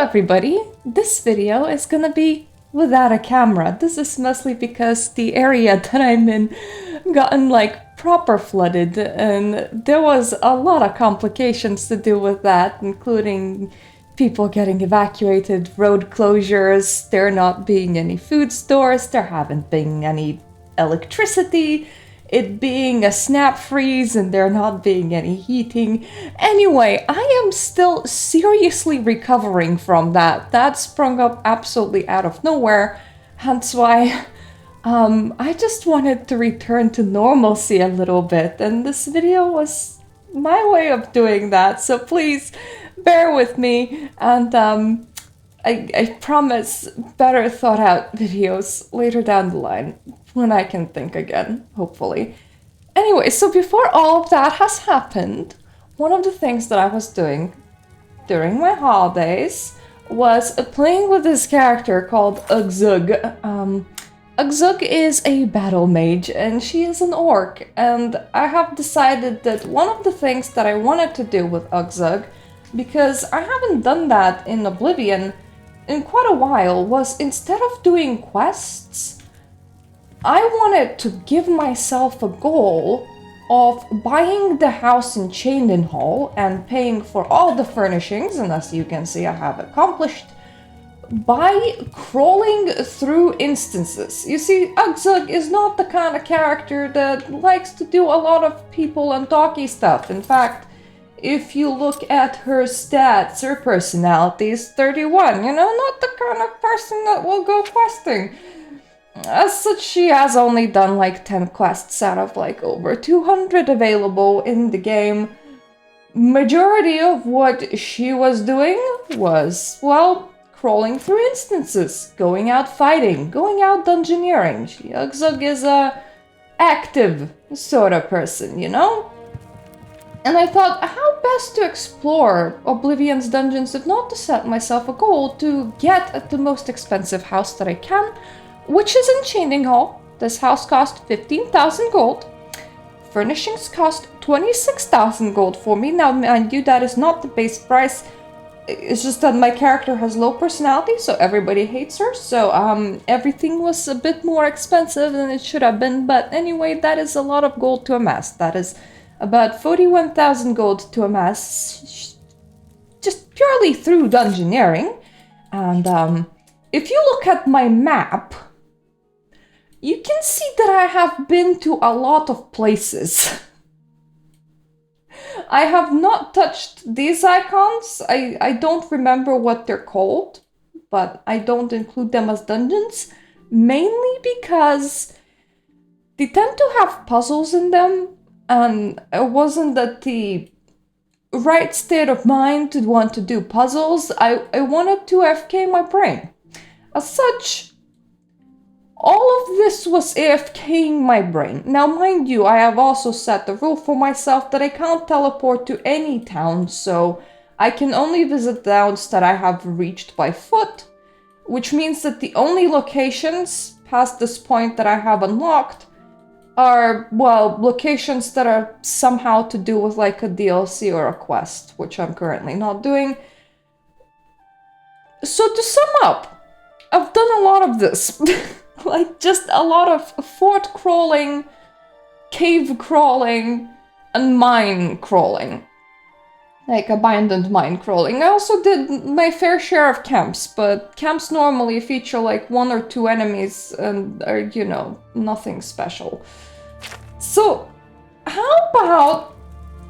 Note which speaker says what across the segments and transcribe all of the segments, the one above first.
Speaker 1: everybody! This video is gonna be without a camera. This is mostly because the area that I'm in gotten proper flooded, and there was a lot of complications to do with that, including people getting evacuated, road closures, there not being any food stores, there haven't been any electricity, it being a snap freeze and there not being any heating. Anyway, I am still seriously recovering from that. That sprung up absolutely out of nowhere, hence why I just wanted to return to normalcy a little bit, and this video was my way of doing that, so please bear with me, and I promise better thought out videos later down the line, when I can think again, hopefully. Anyway, so before all of that has happened, one of the things that I was doing during my holidays was playing with this character called Ugzug. Ugzug is a battle mage, and she is an orc, and I have decided that one of the things that I wanted to do with Ugzug, because I haven't done that in Oblivion in quite a while, was instead of doing quests, I wanted to give myself a goal of buying the house in Cheydinhal and paying for all the furnishings, and as you can see I have accomplished, by crawling through instances. You see, Ugzug is not the kind of character that likes to do a lot of people and talky stuff. In fact, if you look at her stats, her personality is 31, not the kind of person that will go questing. As such, she has only done 10 quests out of over 200 available in the game. Majority of what she was doing was, well, crawling through instances, going out fighting, going out dungeoneering. Ugzug is a active sort of person, And I thought, how best to explore Oblivion's dungeons if not to set myself a goal to get at the most expensive house that I can, which is in Cheydinhal. This house cost 15,000 gold. Furnishings cost 26,000 gold for me. Now, mind you, that is not the base price. It's just that my character has low personality, so everybody hates her. So everything was a bit more expensive than it should have been. But anyway, that is a lot of gold to amass. That is about 41,000 gold to amass just purely through dungeoneering. And if you look at my map, you can see that I have been to a lot of places. I have not touched these icons. I don't remember what they're called, but I don't include them as dungeons, mainly because they tend to have puzzles in them, and I wasn't at the right state of mind to want to do puzzles. I wanted to AFK my brain. As such, all of this was AFKing my brain. Now, mind you, I have also set the rule for myself that I can't teleport to any town, so I can only visit towns that I have reached by foot, which means that the only locations past this point that I have unlocked are, well, locations that are somehow to do with a DLC or a quest, which I'm currently not doing. So to sum up, I've done a lot of this. Just a lot of fort crawling, cave crawling, and mine crawling. Abandoned mine crawling. I also did my fair share of camps, but camps normally feature 1 or 2 enemies and are, nothing special. So, how about...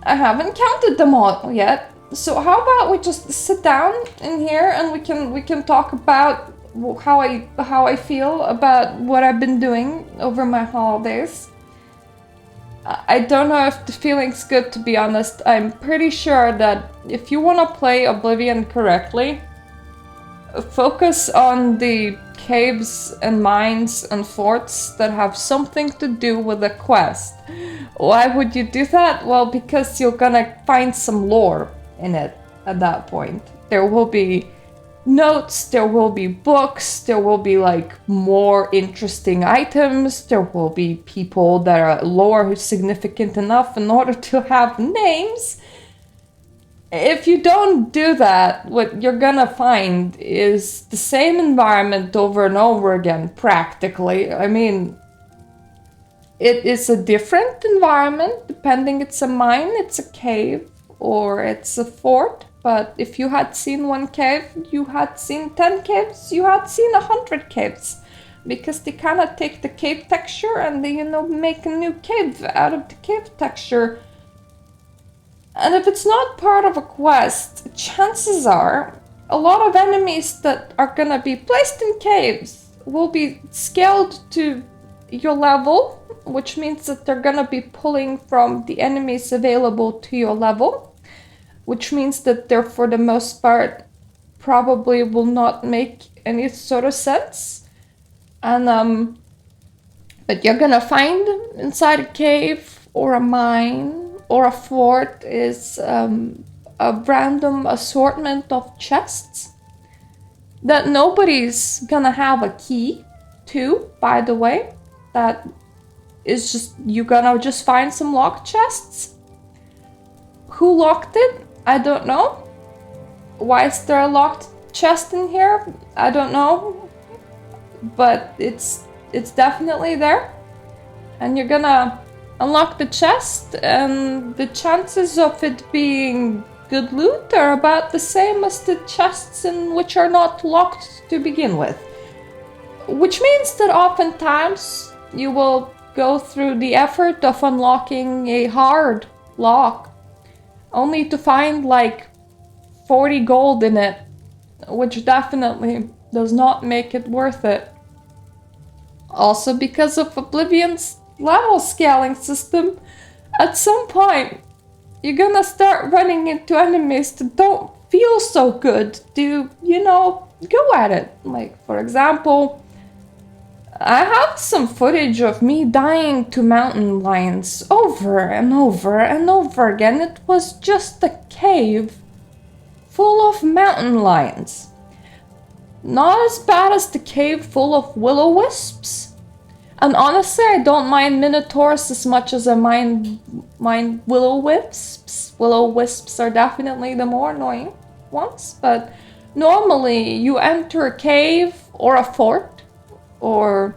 Speaker 1: I haven't counted them all yet, so how about we just sit down in here and we can talk about how I feel about what I've been doing over my holidays. I don't know if the feeling's good, to be honest. I'm pretty sure that if you want to play Oblivion correctly, focus on the caves and mines and forts that have something to do with the quest. Why would you do that? Well, because you're gonna find some lore in it at that point. There will be notes, there will be books, there will be more interesting items, there will be people that are lore significant enough in order to have names. If you don't do that, what you're gonna find is the same environment over and over again, practically. I mean, it is a different environment, depending it's a mine, it's a cave, or it's a fort. But if you had seen one cave, you had seen 10 caves, you had seen 100 caves. Because they kind of take the cave texture and they, make a new cave out of the cave texture. And if it's not part of a quest, chances are a lot of enemies that are gonna be placed in caves will be scaled to your level, which means that they're gonna be pulling from the enemies available to your level, which means that they're, for the most part, probably will not make any sort of sense. And but you're gonna find inside a cave or a mine or a fort is a random assortment of chests that nobody's gonna have a key to, by the way. That is just, you're gonna just find some locked chests. Who locked it? I don't know. Why is there a locked chest in here? I don't know. But it's definitely there. And you're gonna unlock the chest, and the chances of it being good loot are about the same as the chests in which are not locked to begin with. Which means that oftentimes you will go through the effort of unlocking a hard lock, only to find like 40 gold in it, which definitely does not make it worth it. Also, because of Oblivion's level scaling system, at some point you're gonna start running into enemies that don't feel so good to, go at it. Like, for example, I have some footage of me dying to mountain lions over and over and over again. It was just a cave full of mountain lions. Not as bad as the cave full of will-o-wisps. And honestly, I don't mind minotaurs as much as I mind will-o-wisps. Will-o-wisps are definitely the more annoying ones. But normally, you enter a cave or a fort or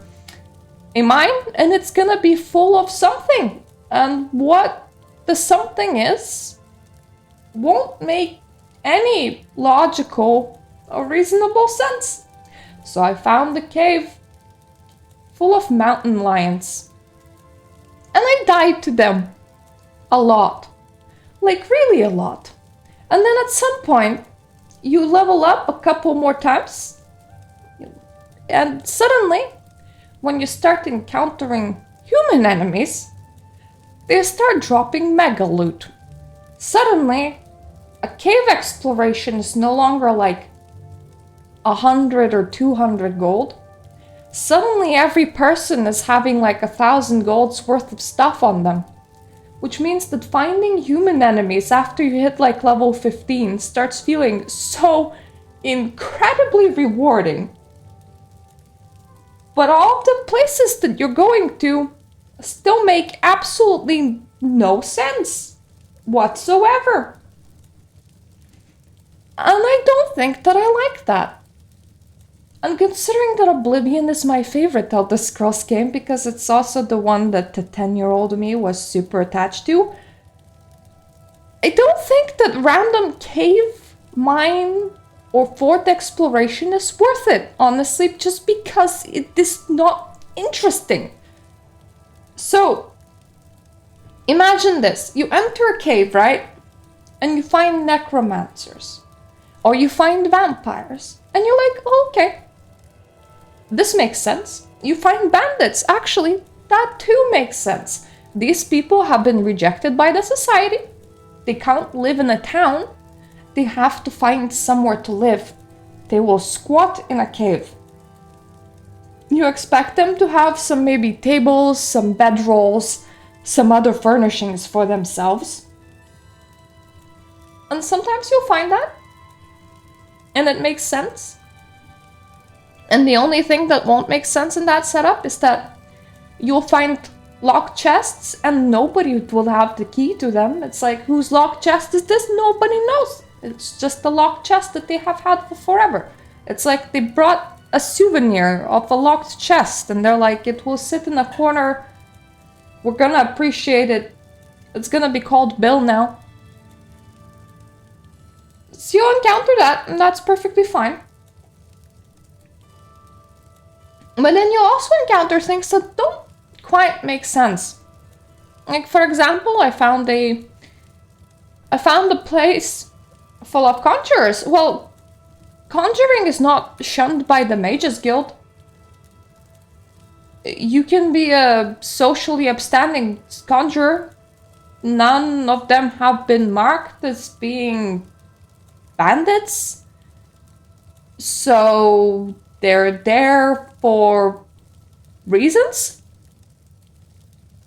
Speaker 1: a mine, and it's gonna be full of something. And what the something is won't make any logical or reasonable sense. So I found the cave full of mountain lions. And I died to them. A lot. Like, really a lot. And then at some point, you level up a couple more times. And suddenly, when you start encountering human enemies, they start dropping mega loot. Suddenly, a cave exploration is no longer like 100 or 200 gold. Suddenly every person is having like 1,000 gold's worth of stuff on them. Which means that finding human enemies after you hit like level 15 starts feeling so incredibly rewarding. But all the places that you're going to still make absolutely no sense whatsoever. And I don't think that I like that. And considering that Oblivion is my favorite Elder Scrolls game because it's also the one that the 10-year-old me was super attached to, I don't think that random cave, mine, or fort exploration is worth it, honestly, just because it is not interesting. So, imagine this. You enter a cave, right? And you find necromancers. Or you find vampires. And you're like, oh, okay. This makes sense. You find bandits. Actually, that too makes sense. These people have been rejected by the society. They can't live in a town. They have to find somewhere to live. They will squat in a cave. You expect them to have some maybe tables, some bedrolls, some other furnishings for themselves. And sometimes you'll find that. And it makes sense. And the only thing that won't make sense in that setup is that you'll find locked chests and nobody will have the key to them. It's like, whose locked chest is this? Nobody knows. It's just the locked chest that they have had for forever. It's like they brought a souvenir of a locked chest and they're like, it will sit in a corner. We're gonna appreciate it. It's gonna be called Bill now. So you'll encounter that, and that's perfectly fine. But then you'll also encounter things that don't quite make sense. Like, for example, I found a place full of conjurers. Well, conjuring is not shunned by the Mages Guild. You can be a socially upstanding conjurer. None of them have been marked as being bandits. So they're there for reasons.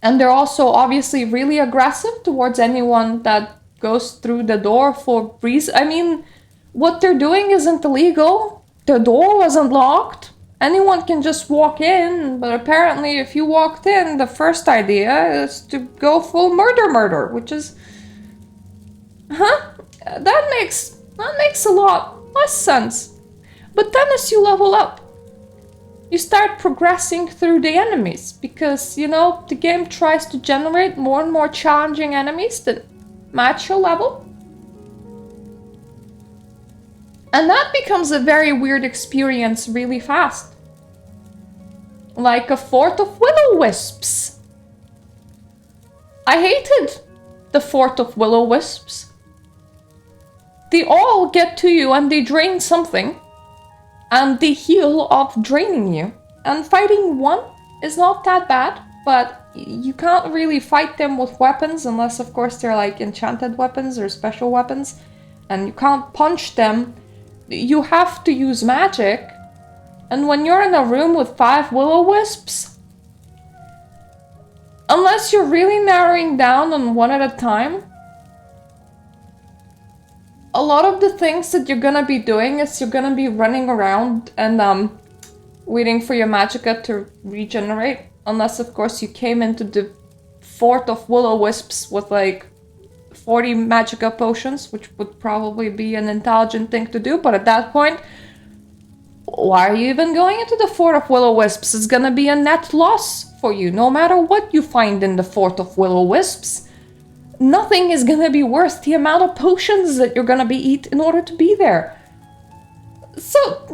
Speaker 1: And they're also obviously really aggressive towards anyone that goes through the door for reason. I mean, what they're doing isn't illegal. The door wasn't locked. Anyone can just walk in, but apparently if you walked in, the first idea is to go full murder, which is... That makes a lot less sense. But then as you level up, you start progressing through the enemies, because, you know, the game tries to generate more and more challenging enemies that match your level. And that becomes a very weird experience really fast. Like a fort of will-o-wisps. I hated the fort of will-o-wisps. They all get to you and they drain something. And they heal off draining you. And fighting one is not that bad, but you can't really fight them with weapons unless, of course, they're like enchanted weapons or special weapons. And you can't punch them. You have to use magic. And when you're in a room with 5 will-o-wisps, unless you're really narrowing down on one at a time, a lot of the things that you're gonna be doing is you're gonna be running around and waiting for your magicka to regenerate. Unless, of course, you came into the fort of will-o-wisps with like 40 magicka potions, which would probably be an intelligent thing to do. But at that point, why are you even going into the fort of will-o-wisps? It's gonna be a net loss for you, no matter what you find in the fort of will-o-wisps. Nothing is gonna be worth the amount of potions that you're gonna be eat in order to be there. So,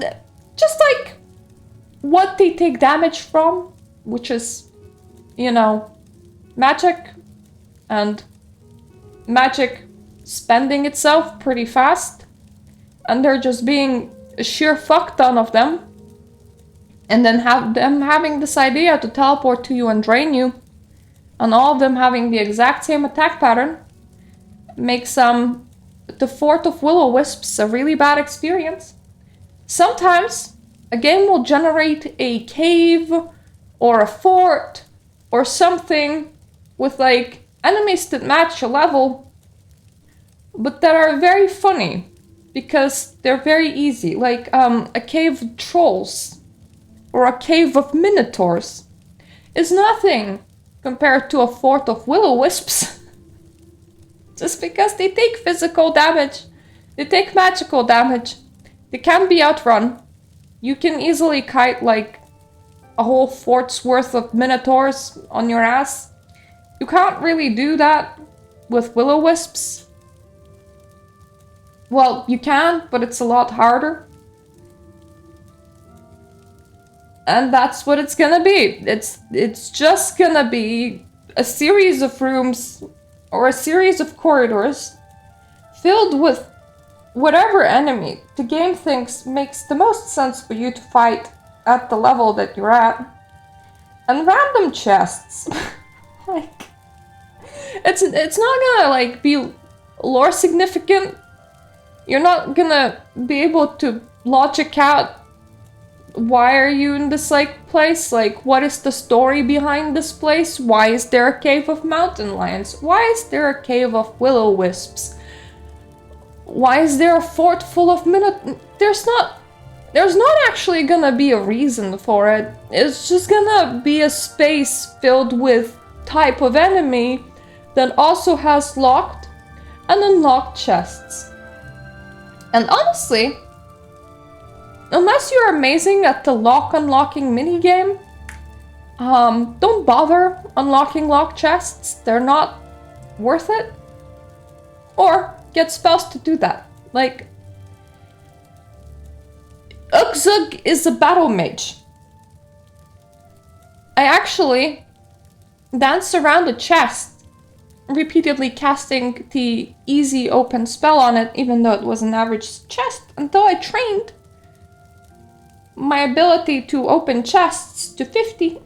Speaker 1: just like what they take damage from, which is, you know, magic, and magic spending itself pretty fast, and they're just being a sheer fuck ton of them, and then have them having this idea to teleport to you and drain you, and all of them having the exact same attack pattern, makes the fort of will-o-wisps a really bad experience. Sometimes a game will generate a cave or a fort or something with like enemies that match your level, but that are very funny because they're very easy, like a cave of trolls or a cave of minotaurs is nothing compared to a fort of will-o-wisps. Just because they take physical damage, they take magical damage, they can be outrun. You can easily kite like a whole fort's worth of minotaurs on your ass. You can't really do that with will-o-wisps. Well, you can, but it's a lot harder. And that's what it's gonna be. It's just gonna be a series of rooms or a series of corridors filled with whatever enemy the game thinks makes the most sense for you to fight at the level that you're at. And random chests. Like, it's not gonna like be lore significant. You're not gonna be able to logic out why are you in this like place? Like, what is the story behind this place? Why is there a cave of mountain lions? Why is there a cave of will-o-wisps? Why is there a fort full of There's not actually gonna be a reason for it. It's just gonna be a space filled with type of enemy that also has locked and unlocked chests. And honestly, unless you're amazing at the unlocking minigame, don't bother unlocking locked chests. They're not worth it. Or get spells to do that. Like, Ugzug is a battle mage. I actually danced around a chest, repeatedly casting the easy open spell on it, even though it was an average chest, until I trained my ability to open chests to 50,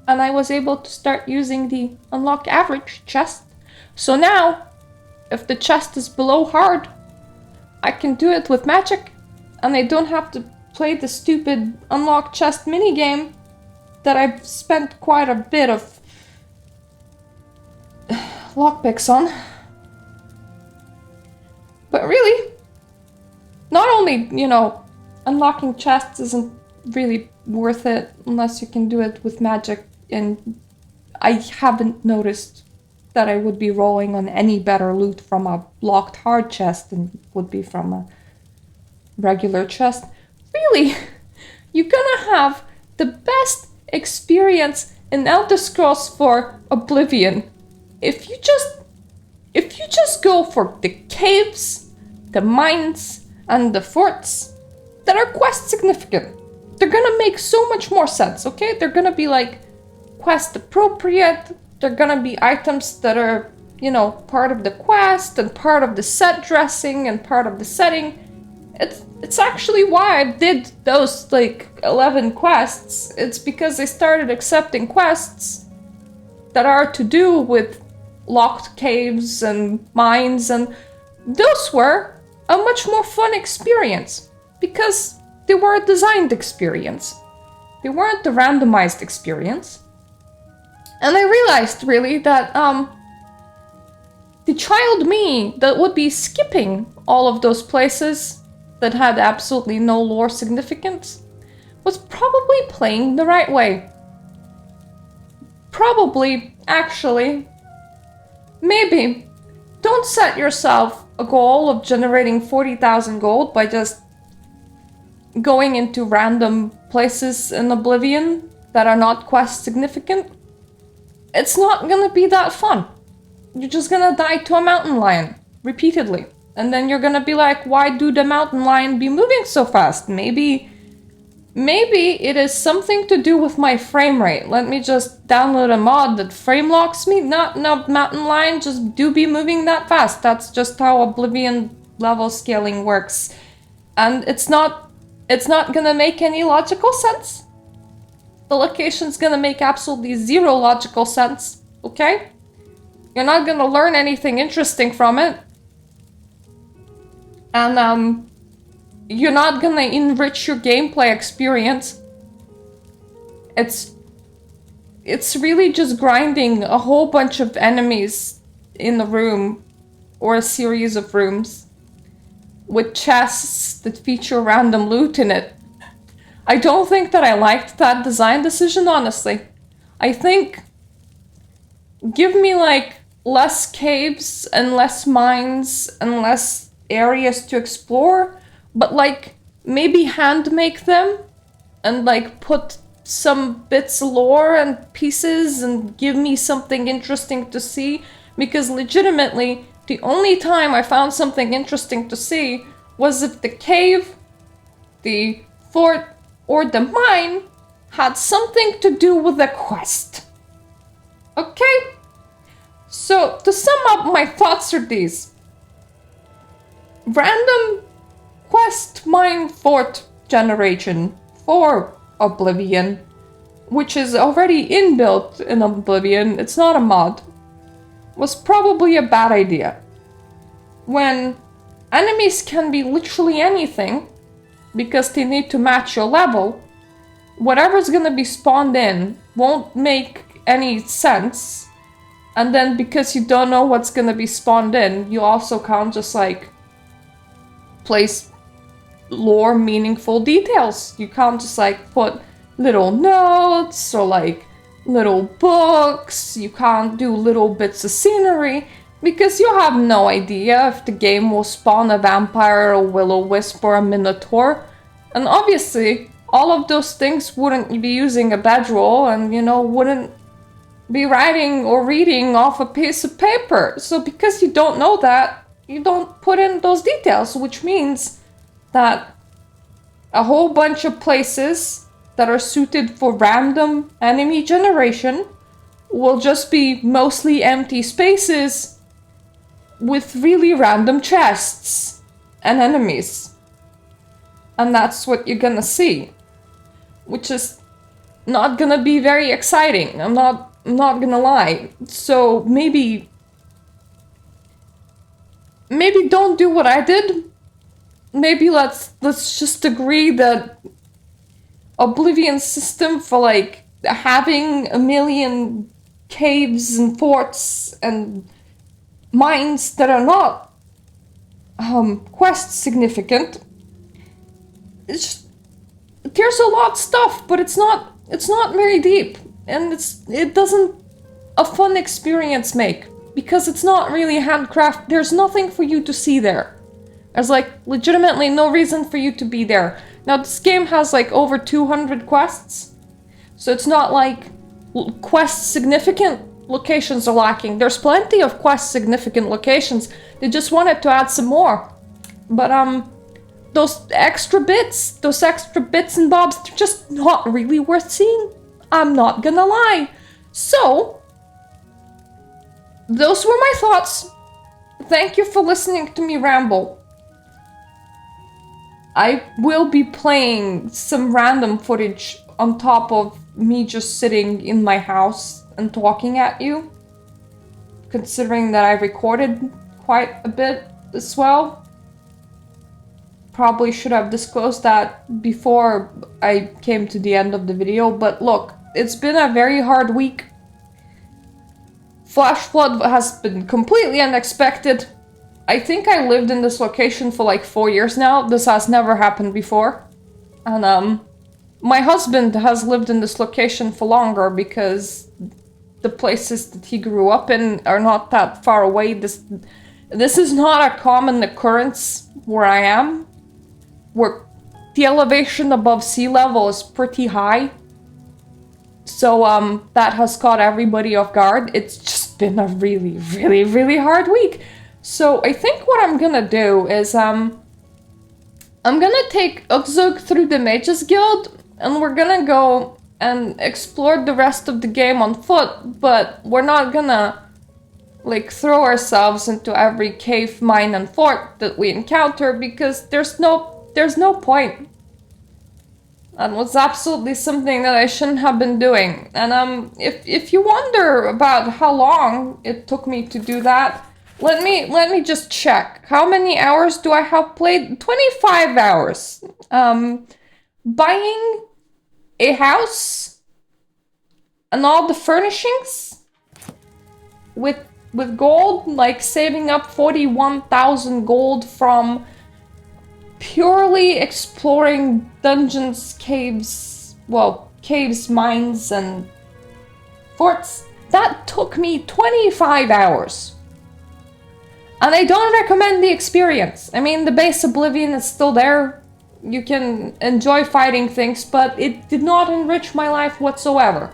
Speaker 1: and I was able to start using the unlock average chest. So now, if the chest is below hard, I can do it with magic, and I don't have to play the stupid unlock chest minigame that I've spent quite a bit of lockpicks on. But really, not only, you know, unlocking chests isn't really worth it unless you can do it with magic, and I haven't noticed that I would be rolling on any better loot from a locked hard chest than would be from a regular chest. Really, you're gonna have the best experience in Elder Scrolls IV Oblivion if you just go for the caves, the mines, and the forts that are quest significant. They're gonna make so much more sense, okay? They're gonna be like quest appropriate. They're gonna be items that are, you know, part of the quest and part of the set dressing and part of the setting. It's actually why I did those like 11 quests. It's because I started accepting quests that are to do with locked caves and mines, and those were a much more fun experience because they were a designed experience. They weren't a randomized experience. And I realized really that the child me that would be skipping all of those places that had absolutely no lore significance was probably playing the right way. Probably, actually. Maybe. Don't set yourself a goal of generating 40,000 gold by just going into random places in Oblivion that are not quest significant. It's not gonna be that fun. You're just gonna die to a mountain lion repeatedly. And then you're gonna be like, why do the mountain lion be moving so fast? Maybe it is something to do with my frame rate. Let me just download a mod that frame locks me. No, mountain lion just do be moving that fast. That's just how Oblivion level scaling works. And it's not gonna make any logical sense. The location's gonna make absolutely zero logical sense, okay? You're not gonna learn anything interesting from it. And, you're not gonna enrich your gameplay experience. It's really just grinding a whole bunch of enemies in a room, or a series of rooms, with chests that feature random loot in it. I don't think that I liked that design decision, honestly. I think give me like less caves and less mines and less areas to explore, but like maybe hand make them and like put some bits of lore and pieces and give me something interesting to see, because legitimately the only time I found something interesting to see was if the cave, the fort, or the mine had something to do with the quest. Okay? So, to sum up, my thoughts are these. Random quest mine fort generation for Oblivion, which is already inbuilt in Oblivion, it's not a mod, was probably a bad idea. When enemies can be literally anything, because they need to match your level, whatever's gonna be spawned in won't make any sense. And then because you don't know what's gonna be spawned in, you also can't just like place lore meaningful details. You can't just like put little notes or like little books, you can't do little bits of scenery, because you have no idea if the game will spawn a vampire, a will-o-wisp, or a minotaur. And obviously, all of those things wouldn't be using a bedroll and, you know, wouldn't be writing or reading off a piece of paper. So because you don't know that, you don't put in those details, which means that a whole bunch of places that are suited for random enemy generation will just be mostly empty spaces with really random chests and enemies. And that's what you're gonna see, which is not gonna be very exciting. I'm not gonna lie. So maybe don't do what I did. Maybe let's just agree that Oblivion's system for like having a million caves and forts and mines that are not quest significant. It's just, there's a lot of stuff, but it's not very deep, and it doesn't a fun experience make, because it's not really handcraft. There's nothing for you to see there. There's like legitimately no reason for you to be there. Now this game has like over 200 quests, so it's not like quest significant locations are lacking. There's plenty of quest significant locations. They just wanted to add some more. But those extra bits and bobs, they're just not really worth seeing. I'm not gonna lie. So, those were my thoughts. Thank you for listening to me ramble. I will be playing some random footage on top of me just sitting in my house and talking at you, considering that I recorded quite a bit as well. Probably should have disclosed that before I came to the end of the video, but look, it's been a very hard week. Flash flood has been completely unexpected. I think I lived in this location for like 4 years now. This has never happened before. And my husband has lived in this location for longer because the places that he grew up in are not that far away. This is not a common occurrence where I am, where the elevation above sea level is pretty high. So that has caught everybody off guard. It's just been a really, really, really hard week. So I think what I'm gonna do is I'm gonna take Ukzug through the Mages Guild, and we're gonna go and explore the rest of the game on foot, but we're not gonna like throw ourselves into every cave, mine, and fort that we encounter, because there's no point. That was absolutely something that I shouldn't have been doing. And if you wonder about how long it took me to do that, let me just check. How many hours do I have played? 25 hours. Buying a house and all the furnishings with gold, like saving up 41,000 gold from purely exploring dungeons, caves, mines, and forts. That took me 25 hours. And I don't recommend the experience. I mean, the base Oblivion is still there. You can enjoy fighting things, but it did not enrich my life whatsoever.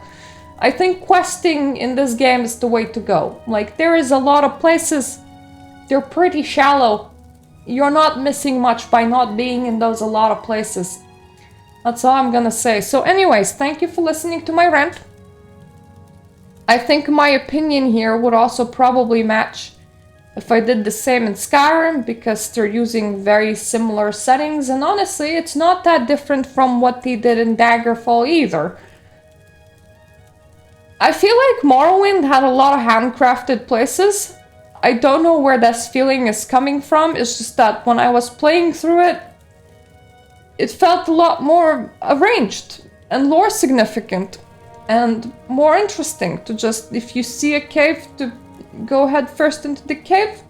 Speaker 1: I think questing in this game is the way to go. Like, there is a lot of places, they're pretty shallow. You're not missing much by not being in those a lot of places. That's all I'm gonna say. So anyways, thank you for listening to my rant. I think my opinion here would also probably match if I did the same in Skyrim, because they're using very similar settings, and honestly, it's not that different from what they did in Daggerfall either. I feel like Morrowind had a lot of handcrafted places. I don't know where this feeling is coming from. It's just that when I was playing through it, it felt a lot more arranged and lore significant and more interesting to just, if you see a cave, to go head first into the cave.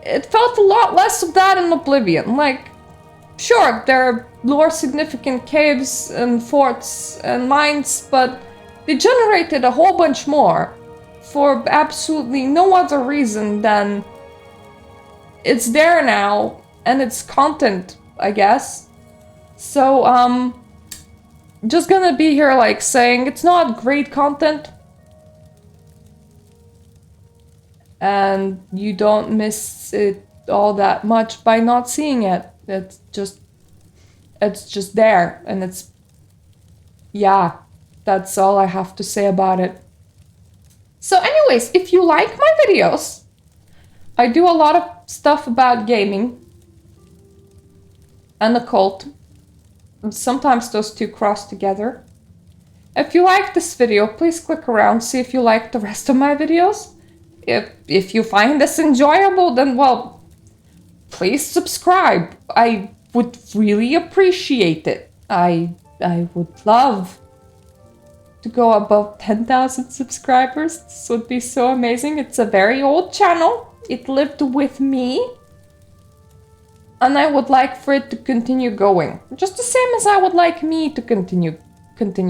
Speaker 1: It felt a lot less of that in Oblivion. Like, sure, there are lore significant caves and forts and mines, but They generated a whole bunch more for absolutely no other reason than it's there now and it's content, I guess. So, just gonna be here like saying it's not great content and you don't miss it all that much by not seeing it. It's just there, and it's, yeah, that's all I have to say about it. So anyways, if you like my videos, I do a lot of stuff about gaming and occult. Sometimes those two cross together. If you like this video, please click around, see if you like the rest of my videos. If you find this enjoyable, then, well, please subscribe. I would really appreciate it. I would love to go above 10,000 subscribers. This would be so amazing. It's a very old channel. It lived with me. And I would like for it to continue going. Just the same as I would like me to continue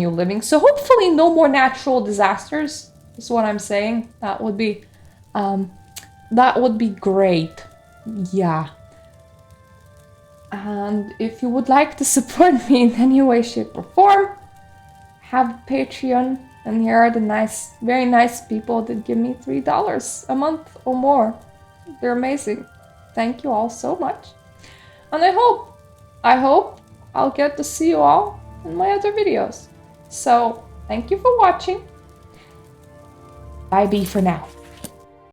Speaker 1: living. So hopefully no more natural disasters is what I'm saying. That would be great. Yeah. And if you would like to support me in any way, shape, or form, have a Patreon. And here are the very nice people that give me $3 a month or more. They're amazing. Thank you all so much. And I hope I'll get to see you all in my other videos. So, thank you for watching. Bye-bye for now.